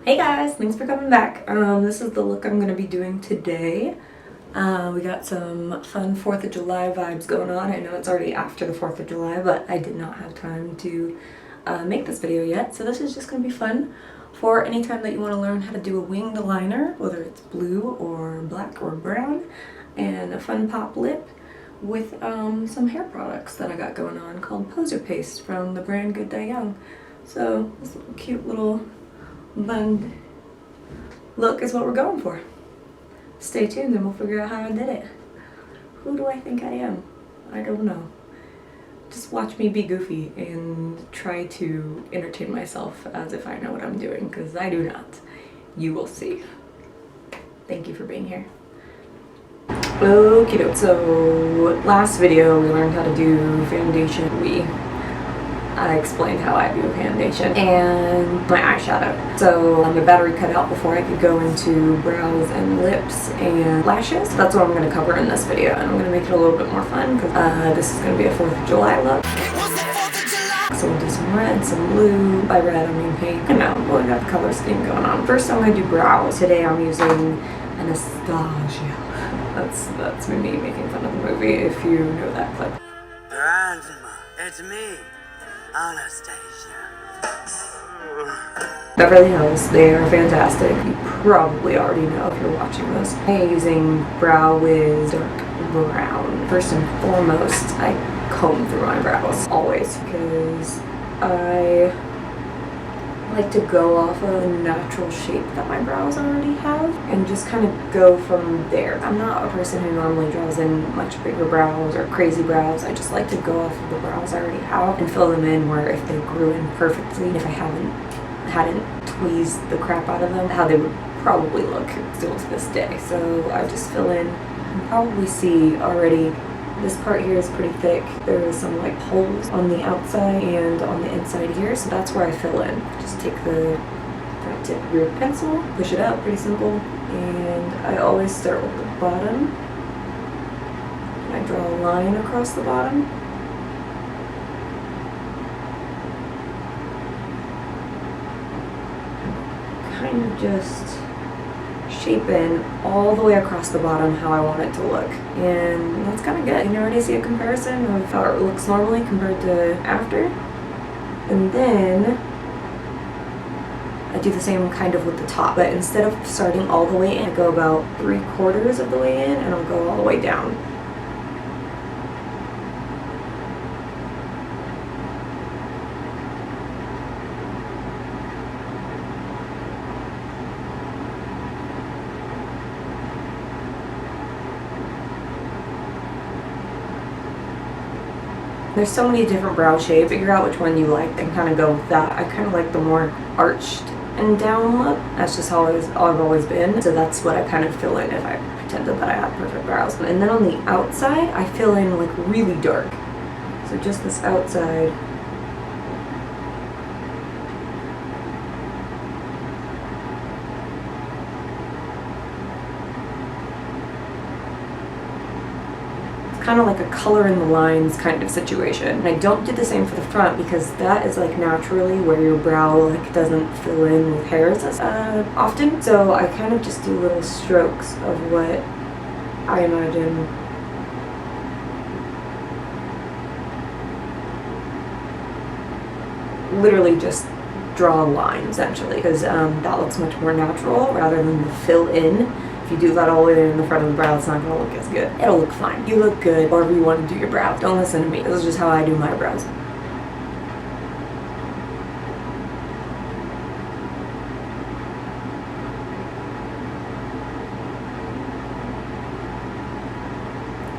Hey guys, thanks for coming back. This is the look I'm going to be doing today. We got some fun 4th of July vibes going on. I know it's already after the 4th of July, but I did not have time to make this video yet. So this is just going to be fun for any time that you want to learn how to do a winged liner, whether it's blue or black or brown, and a fun pop lip with some hair products that I got going on called Poser Paste from the brand Good Day Young. So this little cute little bun look is what we're going for. Stay tuned and we'll figure out how I did it. Who do I think I am? I don't know. Just watch me be goofy and try to entertain myself as if I know what I'm doing, because I do not. You will see. Thank you for being here. Okie doke. So last video we learned how to do foundation. I explained how I do foundation and my eyeshadow. So my battery cut out before I could go into brows and lips and lashes. That's what I'm going to cover in this video, and I'm going to make it a little bit more fun because this is going to be a 4th of July look. So we'll do some red, some blue. By red I mean pink. I know, we'll have the color scheme going on. First I'm going to do brows. Today I'm using Anastasia. That's me making fun of the movie if you know that clip. It's me. Anastasia. Beverly Hills, they are fantastic. You probably already know if you're watching this. I'm using Brow Wiz dark brown. First and foremost, I comb through my brows always because I like to go off of the natural shape that my brows already have and just kind of go from there. I'm not a person who normally draws in much bigger brows or crazy brows. I just like to go off of the brows I already have and fill them in where if they grew in perfectly, if I hadn't tweezed the crap out of them, how they would probably look still to this day. So I just fill in. You can probably see already this part here is pretty thick. There is some like holes on the outside and on the inside here, so that's where I fill in. Just take the front tip of your pencil, push it out, pretty simple, and I always start with the bottom. And I draw a line across the bottom. Kind of just shape in all the way across the bottom how I want it to look, and that's kind of good. You can already see a comparison of how it looks normally compared to after, and then I do the same kind of with the top, but instead of starting all the way in, I go about 3/4 of the way in and I'll go all the way down. There's so many different brow shapes. Figure out which one you like and kind of go with that. I kind of like the more arched and down look. That's just how I've always been. So that's what I kind of fill in if I pretended that I had perfect brows. And then on the outside, I fill in like really dark. So just this outside. Kind of like a color in the lines kind of situation. And I don't do the same for the front because that is like naturally where your brow like doesn't fill in with hairs as often. So I kind of just do little strokes of what I imagine literally just draw a line essentially, because that looks much more natural rather than the fill in. If you do that all the way in the front of the brow, it's not going to look as good. It'll look fine. You look good however you want to do your brows. Don't listen to me. This is just how I do my brows.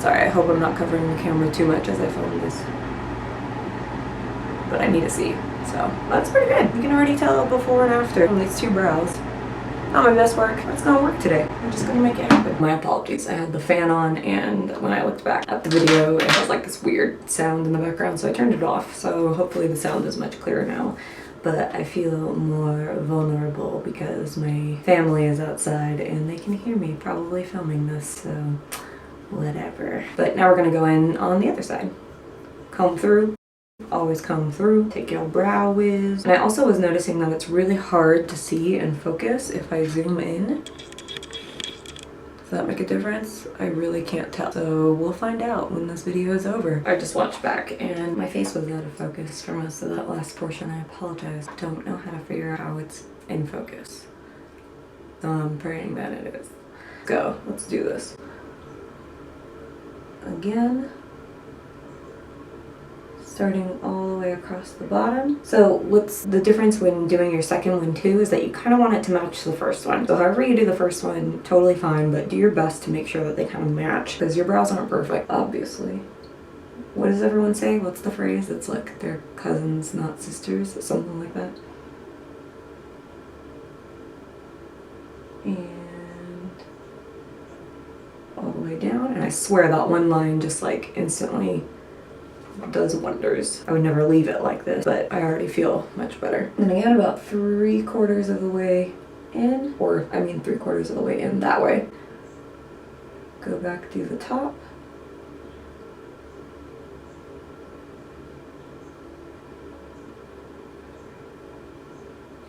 Sorry, I hope I'm not covering the camera too much as I film this. But I need to see. So that's pretty good. You can already tell before and after on these two brows. Not my best work. It's gonna work today. I'm just gonna make it happen. My apologies. I had the fan on, and when I looked back at the video, it has like this weird sound in the background, so I turned it off. So hopefully the sound is much clearer now. But I feel more vulnerable because my family is outside and they can hear me probably filming this, so whatever. But now we're gonna go in on the other side. Comb through always comb through. Take your brow wiz. And I also was noticing that it's really hard to see and focus if I zoom in. Does that make a difference? I really can't tell. So we'll find out when this video is over. I just watched back and my face was out of focus for most of that last portion. I apologize. Don't know how to figure out how it's in focus. So I'm praying that it is. Go, let's do this. Again. Starting all the way across the bottom. So what's the difference when doing your second one too is that you kind of want it to match the first one. So however you do the first one, totally fine, but do your best to make sure that they kind of match because your brows aren't perfect, obviously. What does everyone say? What's the phrase? It's like they're cousins, not sisters, something like that. And all the way down. And I swear that one line just like instantly does wonders. I would never leave it like this, but I already feel much better. And again, about 3/4 of the way in, or I mean 3/4 of the way in that way. Go back to the top.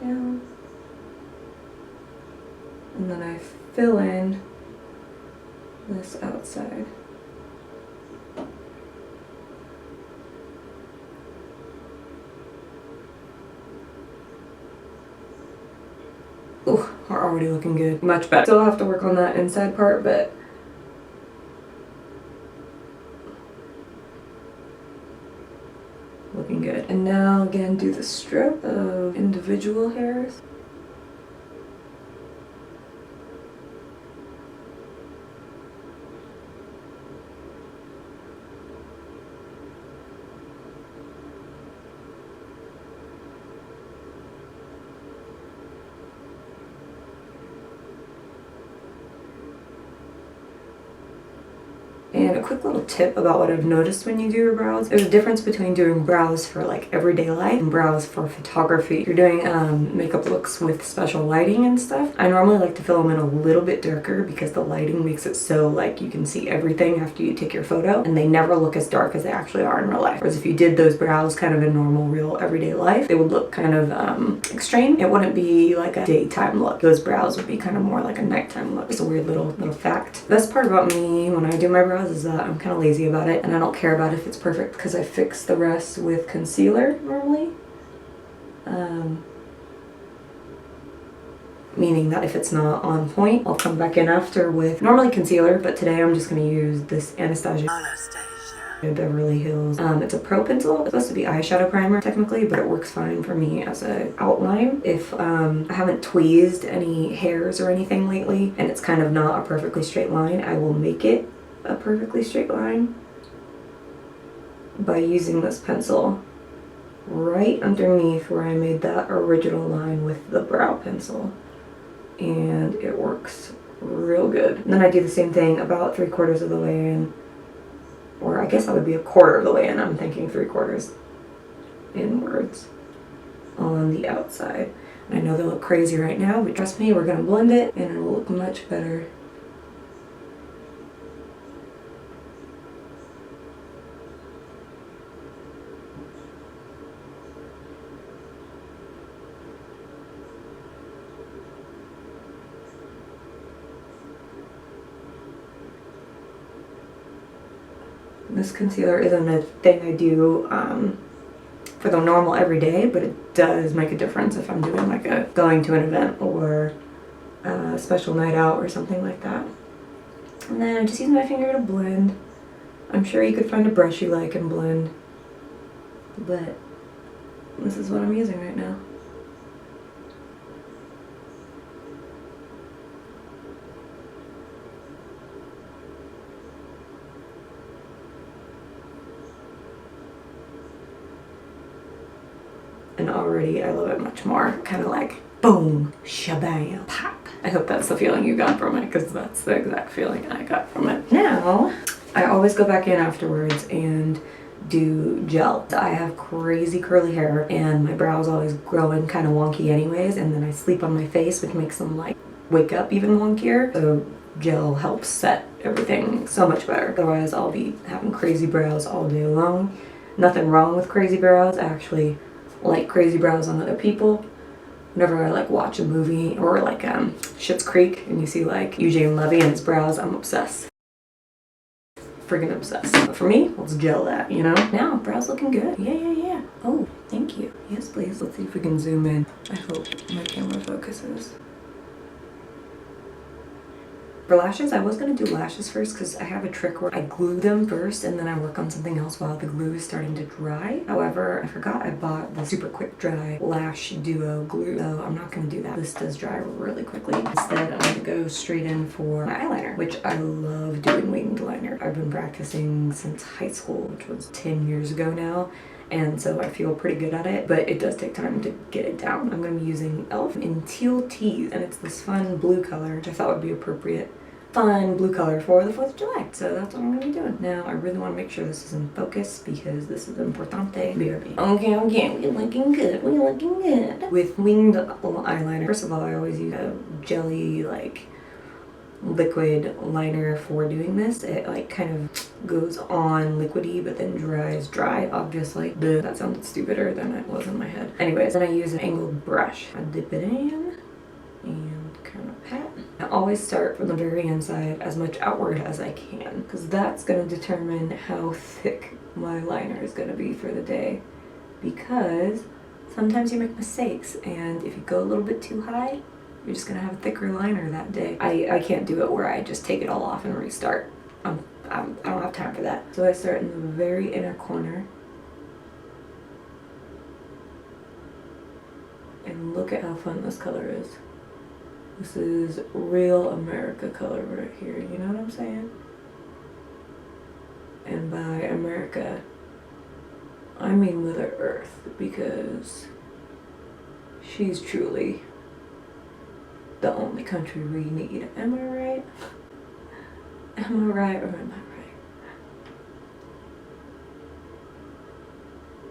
Down. And then I fill in this outside. Ooh, we're already looking good. Much better. Still have to work on that inside part, but looking good. And now again, do the stroke of individual hairs. And a quick little tip about what I've noticed when you do your brows. There's a difference between doing brows for like everyday life and brows for photography. If you're doing makeup looks with special lighting and stuff, I normally like to fill them in a little bit darker because the lighting makes it so like you can see everything after you take your photo and they never look as dark as they actually are in real life. Whereas if you did those brows kind of in normal, real, everyday life, they would look kind of extreme. It wouldn't be like a daytime look. Those brows would be kind of more like a nighttime look. It's a weird little fact. The best part about me when I do my brows is that I'm kind of lazy about it and I don't care about if it's perfect because I fix the rest with concealer normally. Meaning that if it's not on point, I'll come back in after with normally concealer, but today I'm just going to use this Anastasia Beverly Hills. It's a pro pencil. It's supposed to be eyeshadow primer technically, but it works fine for me as an outline. If I haven't tweezed any hairs or anything lately and it's kind of not a perfectly straight line, I will make it a perfectly straight line by using this pencil right underneath where I made that original line with the brow pencil, and it works real good. And then I do the same thing about 3/4 of the way in, or I guess that would be 1/4 of the way in. I'm thinking 3/4 inwards on the outside. And I know they look crazy right now, but trust me, we're gonna blend it and it'll look much better. This concealer isn't a thing I do for the normal everyday, but it does make a difference if I'm doing like going to an event or a special night out or something like that. And then I just use my finger to blend. I'm sure you could find a brush you like and blend, but this is what I'm using right now. And already I love it much more. Kind of like boom, shabam, pop. I hope that's the feeling you got from it because that's the exact feeling I got from it. Now, I always go back in afterwards and do gel. I have crazy curly hair and my brows always growing kind of wonky anyways, and then I sleep on my face, which makes them like wake up even wonkier. So gel helps set everything so much better. Otherwise I'll be having crazy brows all day long. Nothing wrong with crazy brows. I actually like crazy brows on other people. Whenever I like watch a movie or like Schitt's Creek and you see like Eugene Levy and his brows, I'm obsessed. Friggin' obsessed. But for me, let's gel that, you know? Now, brows looking good. Yeah. Oh, thank you. Yes, please. Let's see if we can zoom in. I hope my camera focuses. For lashes, I was going to do lashes first because I have a trick where I glue them first and then I work on something else while the glue is starting to dry. However, I forgot I bought the super quick dry lash duo glue, so I'm not going to do that. This does dry really quickly. Instead, I'm going to go straight in for my eyeliner, which I love doing winged liner. I've been practicing since high school, which was 10 years ago now. And so I feel pretty good at it, but it does take time to get it down. I'm going to be using e.l.f. in Teal Tease, and it's this fun blue color, which I thought would be appropriate. Fun blue color for the 4th of July. So that's what I'm going to be doing. Now, I really want to make sure this is in focus because this is importante. BRB. Okay, we're looking good. We're looking good. With winged eyeliner, first of all, I always use a jelly, like, liquid liner for doing this. It like kind of goes on liquidy but then dries dry, obviously. That sounded stupider than it was in my head. Anyways, then I use an angled brush. I dip it in and kind of pat. I always start from the very inside as much outward as I can because that's going to determine how thick my liner is going to be for the day, because sometimes you make mistakes and if you go a little bit too high, you're just gonna have a thicker liner that day. I can't do it where I just take it all off and restart. I don't have time for that. So I start in the very inner corner. And look at how fun this color is. This is real America color right here, you know what I'm saying? And by America, I mean Mother Earth, because she's truly the only country we need. Am I right? Am I right or am I right?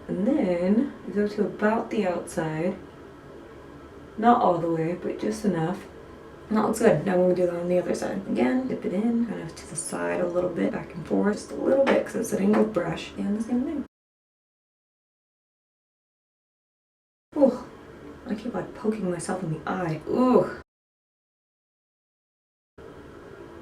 And then you go to about the outside. Not all the way, but just enough. And that looks good. Now we're going to do that on the other side. Again, dip it in, kind of to the side a little bit, back and forth, just a little bit because it's an angled brush. And the same thing. Ooh, I keep like poking myself in the eye. Ooh.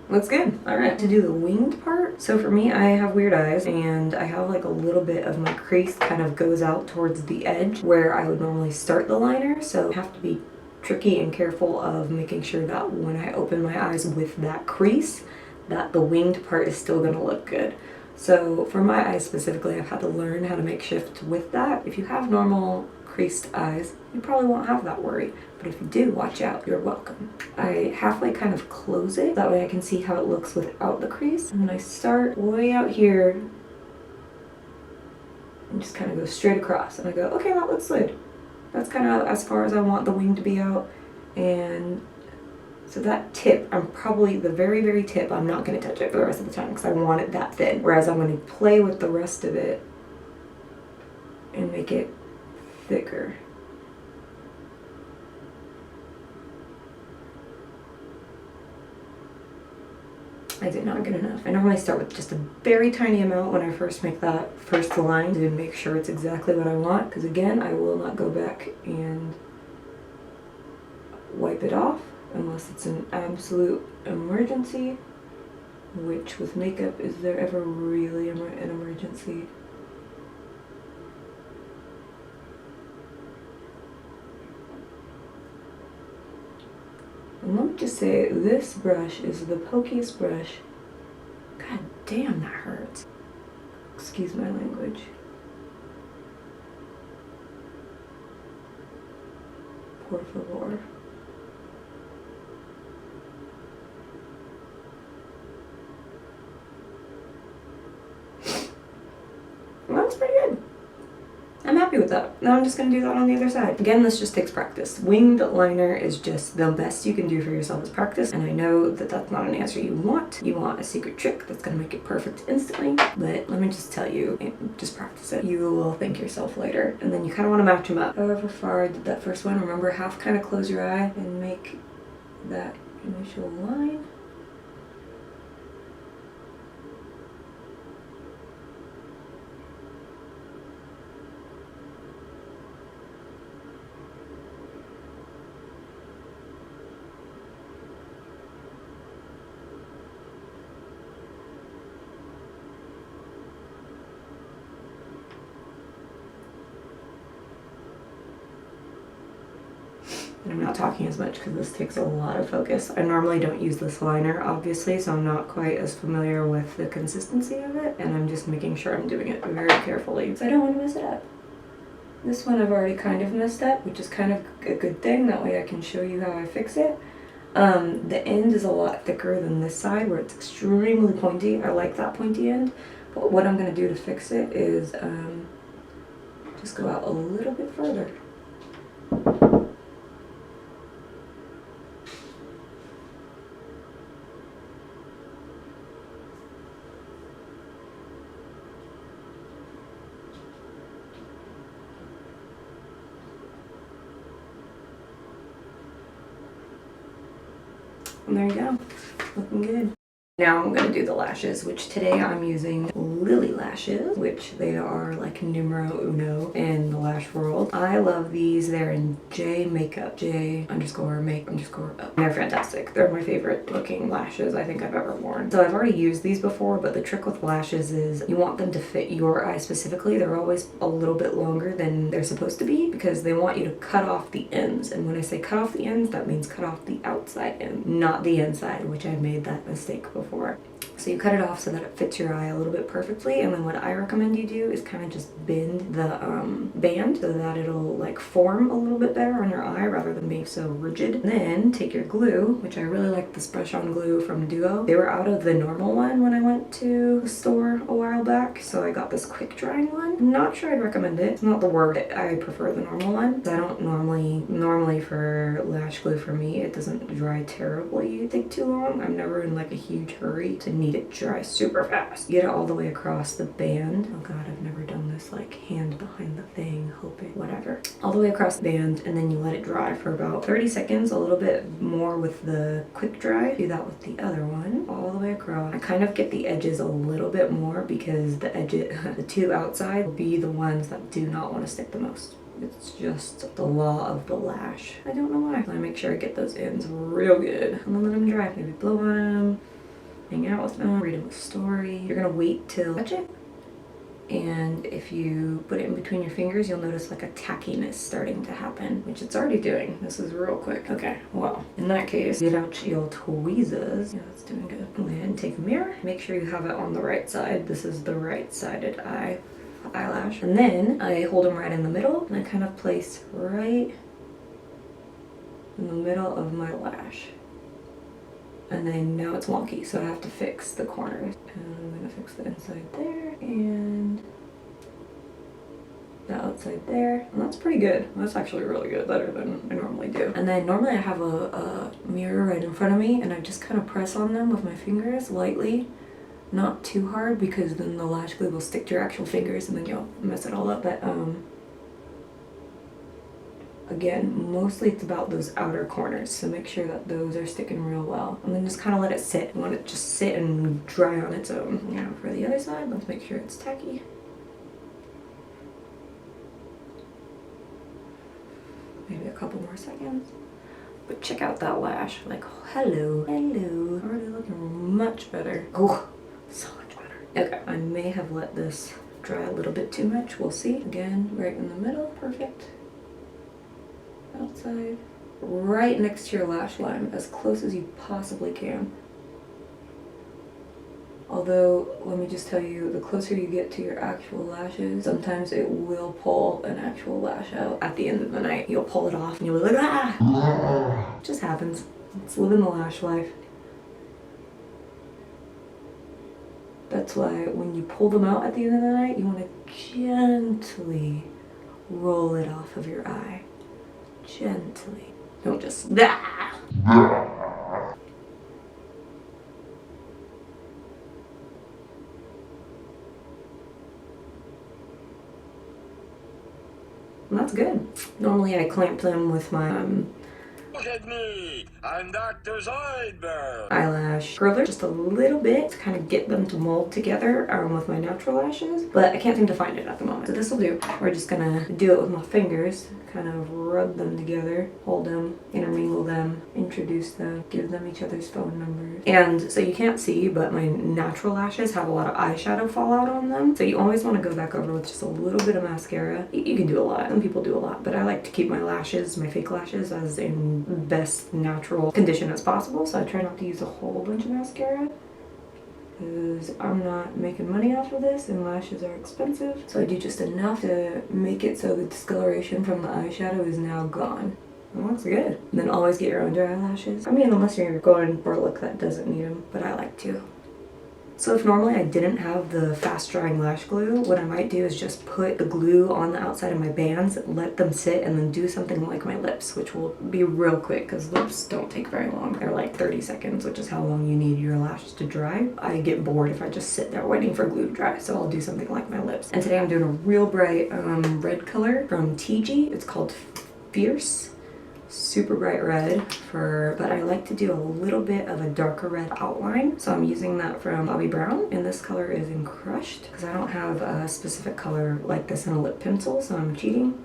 Looks good. Alright, to do the winged part. So for me, I have weird eyes and I have like a little bit of my crease kind of goes out towards the edge where I would normally start the liner. So I have to be tricky and careful of making sure that when I open my eyes with that crease, that the winged part is still going to look good. So for my eyes specifically, I've had to learn how to make shift with that. If you have normal creased eyes, you probably won't have that worry. But if you do, watch out, you're welcome. I halfway kind of close it, that way I can see how it looks without the crease. And then I start way out here and just kind of go straight across. And I go, okay, that looks good. That's kind of as far as I want the wing to be out. And so that tip, I'm probably, the very, very tip, I'm not going to touch it for the rest of the time because I want it that thin. Whereas I'm going to play with the rest of it and make it thicker. I did not get enough. I normally start with just a very tiny amount when I first make that first line to make sure it's exactly what I want, because again, I will not go back and wipe it off unless it's an absolute emergency, which with makeup, is there ever really an emergency? And let me just say, this brush is the pokiest brush. God damn, that hurts. Excuse my language. Por favor. That's pretty good. I'm happy with that. Now I'm just going to do that on the other side. Again, this just takes practice. Winged liner is just the best you can do for yourself is practice, and I know that that's not an answer you want. You want a secret trick that's going to make it perfect instantly, but let me just tell you, just practice it. You will thank yourself later, and then you kind of want to match them up. However far I did that first one, remember, half kind of close your eye and make that initial line. I'm not talking as much because this takes a lot of focus. I normally don't use this liner, obviously, so I'm not quite as familiar with the consistency of it, and I'm just making sure I'm doing it very carefully because I don't want to mess it up. This one I've already kind of messed up, which is kind of a good thing. That way I can show you how I fix it. The end is a lot thicker than this side where it's extremely pointy. I like that pointy end. But what I'm going to do to fix it is just go out a little bit further. And there you go, looking good. Now I'm going to do the lashes, which today I'm using Lily lashes, which they are like numero uno in the lash world. I love these. They're in J Makeup, J_make_up. They're fantastic. They're my favorite looking lashes I think I've ever worn. So I've already used these before, but the trick with lashes is you want them to fit your eye specifically. They're always a little bit longer than they're supposed to be because they want you to cut off the ends. And when I say cut off the ends, that means cut off the outside end, not the inside, which I made that mistake before. So you cut it off so that it fits your eye a little bit perfectly, and then what I recommend you do is kind of just bend the band so that it'll like form a little bit better on your eye rather than being so rigid. And then take your glue, which I really like this brush on glue from Duo. They were out of the normal one when I went to the store a while back, so I got this quick drying one. I'm not sure I'd recommend it. It's not the word. I prefer the normal one. I don't normally for lash glue for me, it doesn't dry terribly, take too long. I'm never in like a huge hurry to need it dry super fast. Get it all the way across the band. Oh god, I've never done this like hand behind the thing, hoping, whatever. All the way across the band, and then you let it dry for about 30 seconds, a little bit more with the quick dry. Do that with the other one, all the way across. I kind of get the edges a little bit more because the edges, the two outside will be the ones that do not want to stick the most. It's just the law of the lash. I don't know why. I make sure I get those ends real good and then let them dry. Maybe blow on them, hang out with them, read them a story. You're gonna wait till touch it, and if you put it in between your fingers, you'll notice like a tackiness starting to happen, which it's already doing. This is real quick. Okay, well, in that case, get out your tweezers. Yeah, that's doing good. Go ahead and take a mirror. Make sure you have it on the right side. This is the right-sided eyelash. And then I hold them right in the middle, and I kind of place right in the middle of my lash. And then now it's wonky, so I have to fix the corners. And I'm gonna fix the inside there and the outside there. And that's pretty good. That's actually really good, better than I normally do. And then normally I have a mirror right in front of me, and I just kind of press on them with my fingers lightly. Not too hard because then the lash glue will stick to your actual fingers and then you'll mess it all up. But again, mostly it's about those outer corners, so make sure that those are sticking real well. And then just kind of let it sit. You want it to just sit and dry on its own. Now for the other side, let's make sure it's tacky. Maybe a couple more seconds. But check out that lash. Like, oh, hello, hello. Already looking much better. Oh, so much better. Okay, I may have let this dry a little bit too much. We'll see. Again, right in the middle. Perfect. Outside, right next to your lash line, as close as you possibly can. Although, let me just tell you, the closer you get to your actual lashes, sometimes it will pull an actual lash out. At the end of the night, you'll pull it off and you'll be like, ah! It just happens. It's living the lash life. That's why when you pull them out at the end of the night, you want to gently roll it off of your eye. Gently. Don't just ah! And that's good. Normally I clamp them with my Look at me! I'm Dr. Zoidberg! Eyelash curler just a little bit to kind of get them to mold together with my natural lashes, but I can't seem to find it at the moment. So this will do. We're just gonna do it with my fingers, kind of rub them together, hold them, intermingle them, introduce them, give them each other's phone numbers. And so you can't see, but my natural lashes have a lot of eyeshadow fallout on them. So you always want to go back over with just a little bit of mascara. You can do a lot. Some people do a lot, but I like to keep my lashes, my fake lashes, as in best natural condition as possible. So I try not to use a whole bunch of mascara, because I'm not making money off of this and lashes are expensive. So I do just enough to make it so the discoloration from the eyeshadow is now gone. It looks good. And then always get your own dry lashes. I mean, unless you're going for a look that doesn't need them, but I like to. So if normally I didn't have the fast drying lash glue, what I might do is just put the glue on the outside of my bands, let them sit, and then do something like my lips, which will be real quick because lips don't take very long. They're like 30 seconds, which is how long you need your lashes to dry. I get bored if I just sit there waiting for glue to dry, so I'll do something like my lips. And today I'm doing a real bright red color from TG. It's called Fierce. Super bright red, but I like to do a little bit of a darker red outline, so I'm using that from Bobbi Brown, and this color is in Crushed because I don't have a specific color like this in a lip pencil, so I'm cheating.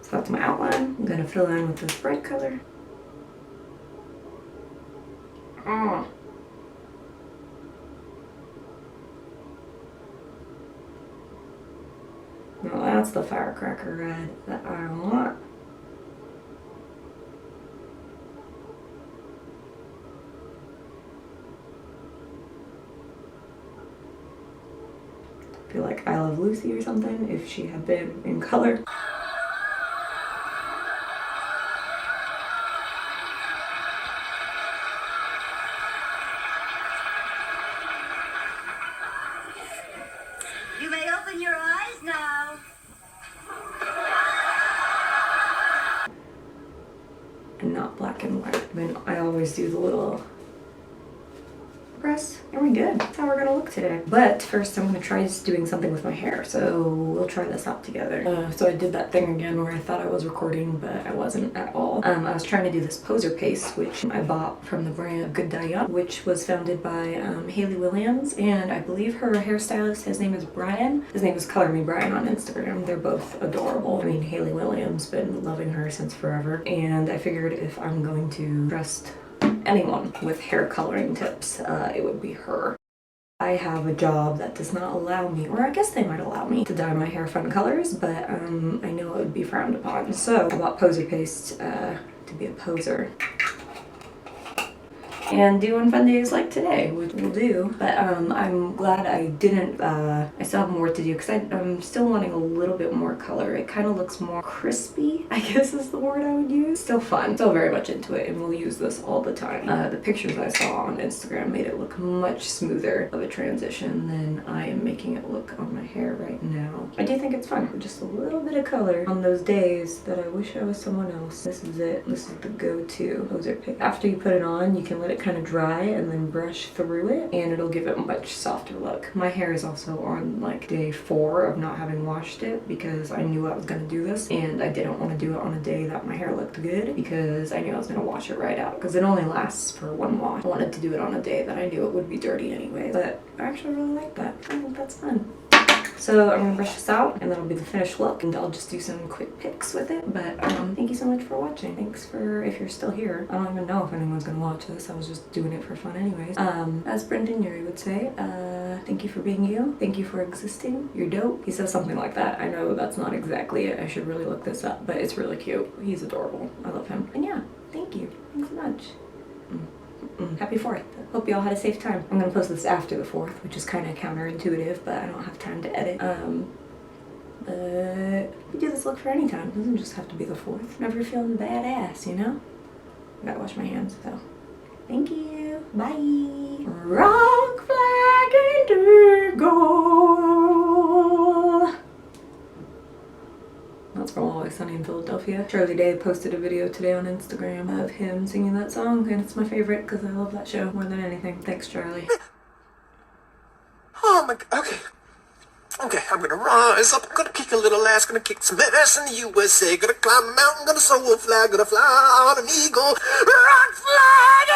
So that's my outline. I'm gonna fill in with this bright color. Oh. Now that's the firecracker red that I want. I feel like I Love Lucy or something if she had been in color. You may open your eyes now. And not black and white. I mean, I always do the little press, and we're good. That's how we're gonna look today. But first I'm gonna try just doing something with my hair, so we'll try this out together. So I did that thing again where I thought I was recording, but I wasn't at all. I was trying to do this poser paste, which I bought from the brand Good Dye Young, which was founded by Hayley Williams, and I believe her hairstylist, his name is Brian. His name is Color Me Brian on Instagram. They're both adorable. I mean, Hayley Williams, been loving her since forever, and I figured if I'm going to trust anyone with hair coloring tips, it would be her. I have a job that does not allow me, or I guess they might allow me, to dye my hair fun colors, but I know it would be frowned upon. So I bought poser paste to be a poser and do on fun days like today, which we'll do. But I'm glad I didn't, I still have more to do because I'm still wanting a little bit more color. It kind of looks more crispy, I guess is the word I would use. Still fun, still very much into it, and we'll use this all the time. The pictures I saw on Instagram made it look much smoother of a transition than I am making it look on my hair right now. I do think it's fun, just a little bit of color on those days that I wish I was someone else. This is it. This is the go-to poser pick. After you put it on, you can let it kind of dry and then brush through it, and it'll give it a much softer look. My hair is also on like day 4 of not having washed it because I knew I was going to do this, and I didn't want to do it on a day that my hair looked good because I knew I was going to wash it right out because it only lasts for 1 wash. I wanted to do it on a day that I knew it would be dirty anyway, but I actually really like that. I think that's fun. So I'm gonna brush this out and that'll be the finished look, and I'll just do some quick pics with it. But thank you so much for watching. Thanks for, if you're still here. I don't even know if anyone's gonna watch this. I was just doing it for fun anyways. As Brendan Urie would say, thank you for being you. Thank you for existing. You're dope. He says something like that. I know that's not exactly it. I should really look this up, but it's really cute. He's adorable. I love him. And yeah, thank you. Thanks so much. Happy 4th. Hope y'all had a safe time. I'm gonna post this after the 4th, which is kind of counterintuitive, but I don't have time to edit. But you do this look for any time. It doesn't just have to be the 4th. Whenever you're feeling badass, you know? I gotta wash my hands, so. Thank you. Bye. Rock flag indigo. That's from Always Sunny in Philadelphia. Charlie Day posted a video today on Instagram of him singing that song, and it's my favorite because I love that show more than anything. Thanks, Charlie. Oh my god, okay, I'm gonna rise up, I'm gonna kick a little ass, gonna kick some ass in the USA, gonna climb a mountain, gonna soar a flag, gonna fly on an eagle, rock flag